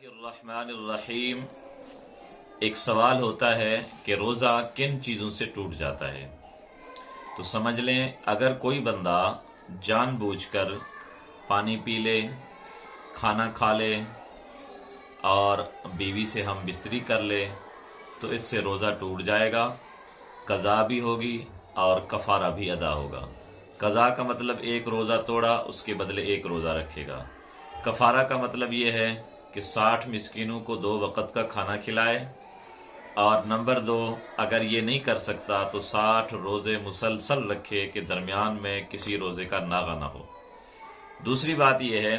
الرحمن الرحیم۔ ایک سوال ہوتا ہے کہ روزہ کن چیزوں سے ٹوٹ جاتا ہے؟ تو سمجھ لیں، اگر کوئی بندہ جان بوجھ کر پانی پی لے، کھانا کھا لے اور بیوی سے ہم بستری کر لے تو اس سے روزہ ٹوٹ جائے گا، قضا بھی ہوگی اور کفارہ بھی ادا ہوگا۔ قضا کا مطلب ایک روزہ توڑا، اس کے بدلے ایک روزہ رکھے گا۔ کفارہ کا مطلب یہ ہے کہ 60 مسکینوں کو 2 وقت کا کھانا کھلائے، اور نمبر 2، اگر یہ نہیں کر سکتا تو 60 روزے مسلسل رکھے کہ درمیان میں کسی روزے کا ناغہ نہ ہو۔ دوسری بات یہ ہے،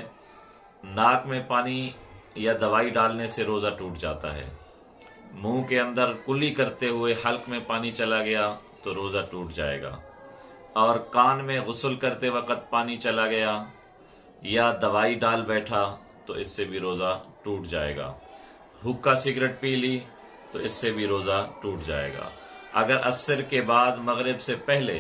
ناک میں پانی یا دوائی ڈالنے سے روزہ ٹوٹ جاتا ہے۔ منہ کے اندر کلی کرتے ہوئے حلق میں پانی چلا گیا تو روزہ ٹوٹ جائے گا، اور کان میں غسل کرتے وقت پانی چلا گیا یا دوائی ڈال بیٹھا تو اس سے بھی روزہ ٹوٹ جائے گا۔ حقہ سگریٹ پی لی تو اس سے بھی روزہ ٹوٹ جائے گا۔ اگر عصر کے بعد مغرب سے پہلے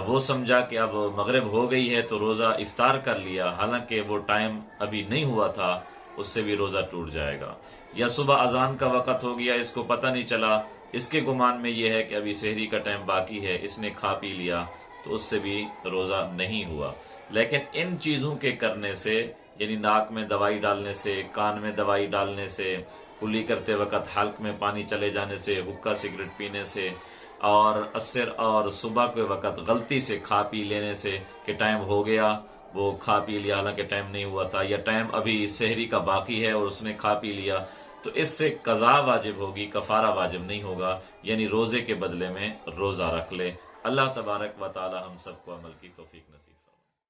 وہ سمجھا کہ اب مغرب ہو گئی ہے تو روزہ افطار کر لیا، حالانکہ وہ ٹائم ابھی نہیں ہوا تھا، اس سے بھی روزہ ٹوٹ جائے گا۔ یا صبح اذان کا وقت ہو گیا، اس کو پتہ نہیں چلا، اس کے گمان میں یہ ہے کہ ابھی سحری کا ٹائم باقی ہے، اس نے کھا پی لیا تو اس سے بھی روزہ نہیں ہوا۔ لیکن ان چیزوں کے کرنے سے، یعنی ناک میں دوائی ڈالنے سے، کان میں دوائی ڈالنے سے، کلی کرتے وقت حلق میں پانی چلے جانے سے، حقہ سگریٹ پینے سے، اور عصر اور صبح کے وقت غلطی سے کھا پی لینے سے کہ ٹائم ہو گیا، وہ کھا پی لیا حالانکہ ٹائم نہیں ہوا تھا، یا ٹائم ابھی سحری کا باقی ہے اور اس نے کھا پی لیا، تو اس سے قضا واجب ہوگی، کفارہ واجب نہیں ہوگا، یعنی روزے کے بدلے میں روزہ رکھ لے۔ اللہ تبارک و تعالی ہم سب کو عمل کی توفیق نصیب فرمائے۔